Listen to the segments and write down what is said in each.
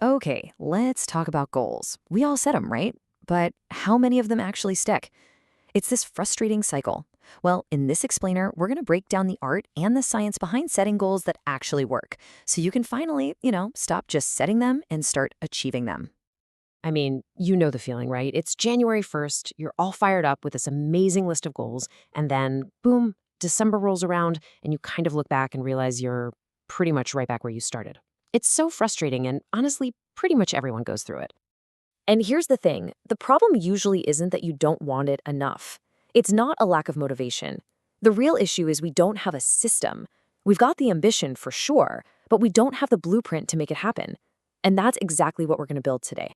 Okay, let's talk about goals. We all set them, right? But how many of them actually stick? It's this frustrating cycle. Well, in this explainer, we're going to break down the art and the science behind setting goals that actually work. So you can finally, stop just setting them and start achieving them. I mean, you know the feeling, right? It's January 1st, you're all fired up with this amazing list of goals, and then boom, December rolls around, and you kind of look back and realize you're pretty much right back where you started. It's so frustrating, and honestly, pretty much everyone goes through it. And here's the thing, the problem usually isn't that you don't want it enough. It's not a lack of motivation. The real issue is we don't have a system. We've got the ambition for sure, but we don't have the blueprint to make it happen. And that's exactly what we're going to build today.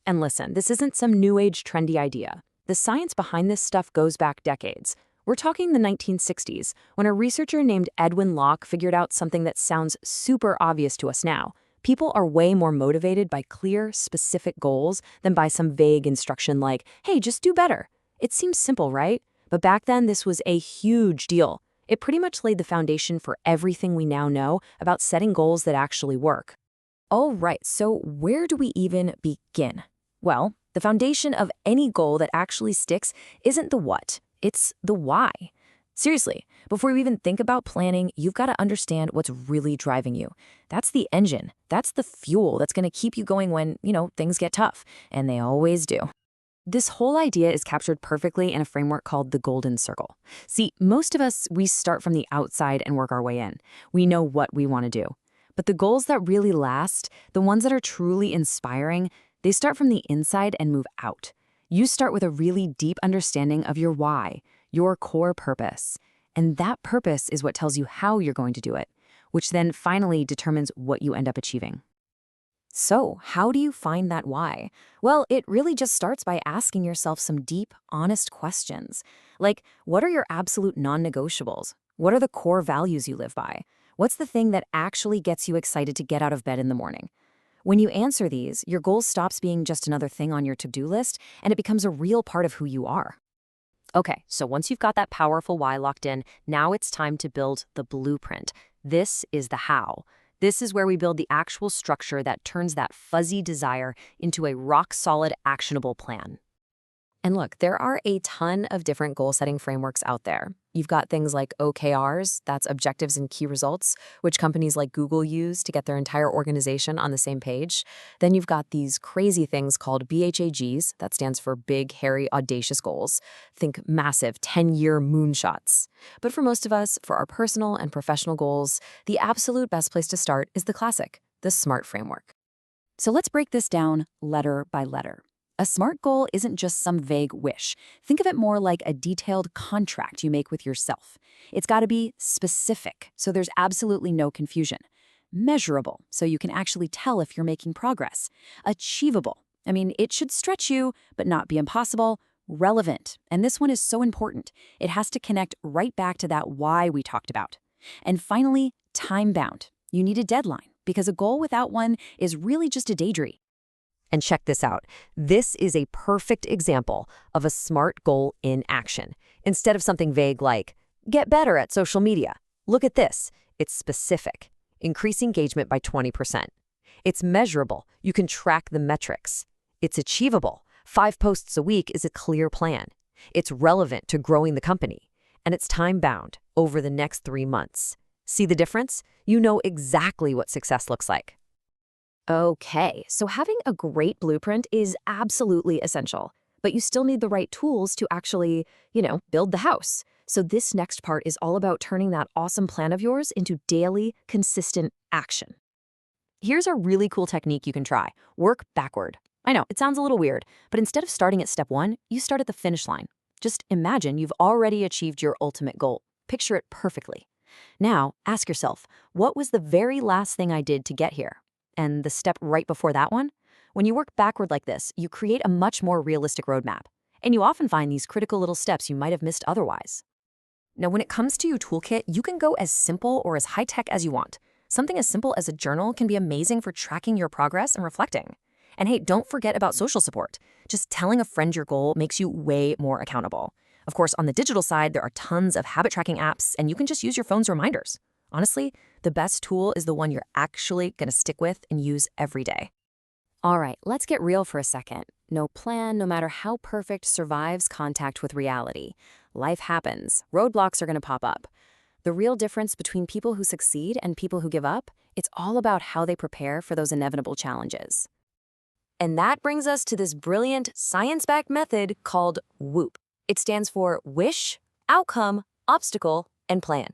And listen, this isn't some new age trendy idea. The science behind this stuff goes back decades. We're talking the 1960s, when a researcher named Edwin Locke figured out something that sounds super obvious to us now. People are way more motivated by clear, specific goals than by some vague instruction like, hey, just do better. It seems simple, right? But back then, this was a huge deal. It pretty much laid the foundation for everything we now know about setting goals that actually work. All right, so where do we even begin? Well, the foundation of any goal that actually sticks isn't the what, it's the why. Seriously, before you even think about planning, you've got to understand what's really driving you. That's the engine. That's the fuel that's going to keep you going when, things get tough. And they always do. This whole idea is captured perfectly in a framework called the Golden Circle. See, most of us, we start from the outside and work our way in. We know what we want to do. But the goals that really last, the ones that are truly inspiring, they start from the inside and move out. You start with a really deep understanding of your why, your core purpose. And that purpose is what tells you how you're going to do it, which then finally determines what you end up achieving. So, how do you find that why? Well, it really just starts by asking yourself some deep, honest questions. Like, what are your absolute non-negotiables? What are the core values you live by? What's the thing that actually gets you excited to get out of bed in the morning? When you answer these, your goal stops being just another thing on your to-do list, and it becomes a real part of who you are. Okay, so once you've got that powerful why locked in, now it's time to build the blueprint. This is the how. This is where we build the actual structure that turns that fuzzy desire into a rock-solid, actionable plan. And look, there are a ton of different goal-setting frameworks out there. You've got things like OKRs, that's objectives and key results, which companies like Google use to get their entire organization on the same page. Then you've got these crazy things called BHAGs, that stands for big, hairy, audacious goals. Think massive 10-year moonshots. But for most of us, for our personal and professional goals, the absolute best place to start is the classic, the SMART framework. So let's break this down letter by letter. A SMART goal isn't just some vague wish. Think of it more like a detailed contract you make with yourself. It's got to be specific, so there's absolutely no confusion. Measurable, so you can actually tell if you're making progress. Achievable. I mean, it should stretch you, but not be impossible. Relevant, and this one is so important. It has to connect right back to that why we talked about. And finally, time-bound. You need a deadline, because a goal without one is really just a daydream. And check this out. This is a perfect example of a SMART goal in action. Instead of something vague like, get better at social media, look at this. It's specific. Increase engagement by 20%. It's measurable. You can track the metrics. It's achievable. 5 posts a week is a clear plan. It's relevant to growing the company. And it's time-bound over the next 3 months. See the difference? You know exactly what success looks like. Okay, so having a great blueprint is absolutely essential, but you still need the right tools to actually, build the house. So this next part is all about turning that awesome plan of yours into daily, consistent action. Here's a really cool technique you can try. Work backward. I know, it sounds a little weird, but instead of starting at step 1, you start at the finish line. Just imagine you've already achieved your ultimate goal. Picture it perfectly. Now, ask yourself, what was the very last thing I did to get here? And the step right before that one? When you work backward like this, you create a much more realistic roadmap. And you often find these critical little steps you might have missed otherwise. Now, when it comes to your toolkit, you can go as simple or as high-tech as you want. Something as simple as a journal can be amazing for tracking your progress and reflecting. And hey, don't forget about social support. Just telling a friend your goal makes you way more accountable. Of course, on the digital side, there are tons of habit tracking apps, and you can just use your phone's reminders. Honestly, the best tool is the one you're actually going to stick with and use every day. All right, let's get real for a second. No plan, no matter how perfect, survives contact with reality. Life happens. Roadblocks are going to pop up. The real difference between people who succeed and people who give up, it's all about how they prepare for those inevitable challenges. And that brings us to this brilliant science-backed method called WOOP. It stands for Wish, Outcome, Obstacle, and Plan.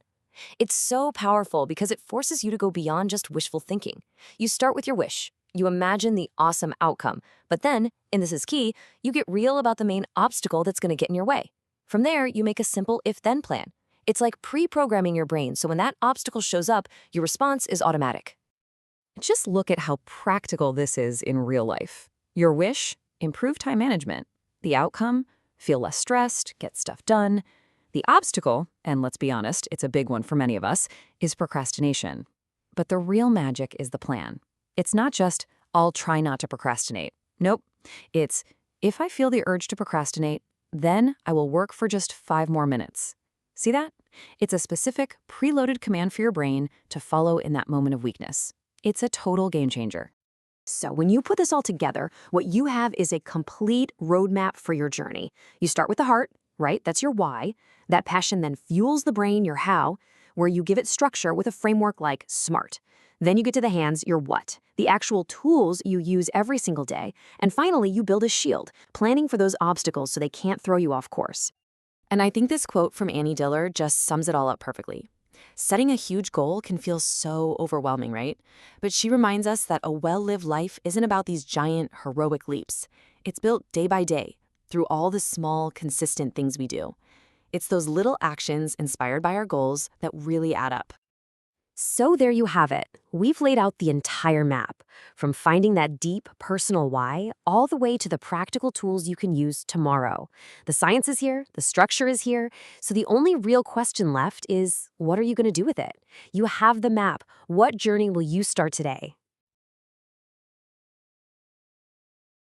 It's so powerful because it forces you to go beyond just wishful thinking. You start with your wish. You imagine the awesome outcome. But then, and this is key, you get real about the main obstacle that's going to get in your way. From there, you make a simple if-then plan. It's like pre-programming your brain, so when that obstacle shows up, your response is automatic. Just look at how practical this is in real life. Your wish, improve time management. The outcome, feel less stressed, get stuff done. The obstacle, and let's be honest, it's a big one for many of us, is procrastination. But the real magic is the plan. It's not just, I'll try not to procrastinate. Nope. It's, if I feel the urge to procrastinate, then I will work for just 5 more minutes. See that? It's a specific, preloaded command for your brain to follow in that moment of weakness. It's a total game changer. So when you put this all together, what you have is a complete roadmap for your journey. You start with the heart, right? That's your why. That passion then fuels the brain, your how, where you give it structure with a framework like SMART. Then you get to the hands, your what, the actual tools you use every single day. And finally, you build a shield, planning for those obstacles so they can't throw you off course. And I think this quote from Annie Diller just sums it all up perfectly. Setting a huge goal can feel so overwhelming, right? But she reminds us that a well-lived life isn't about these giant, heroic leaps. It's built day by day, through all the small, consistent things we do. It's those little actions inspired by our goals that really add up. So there you have it. We've laid out the entire map, from finding that deep, personal why, all the way to the practical tools you can use tomorrow. The science is here, the structure is here, so the only real question left is, what are you going to do with it? You have the map. What journey will you start today?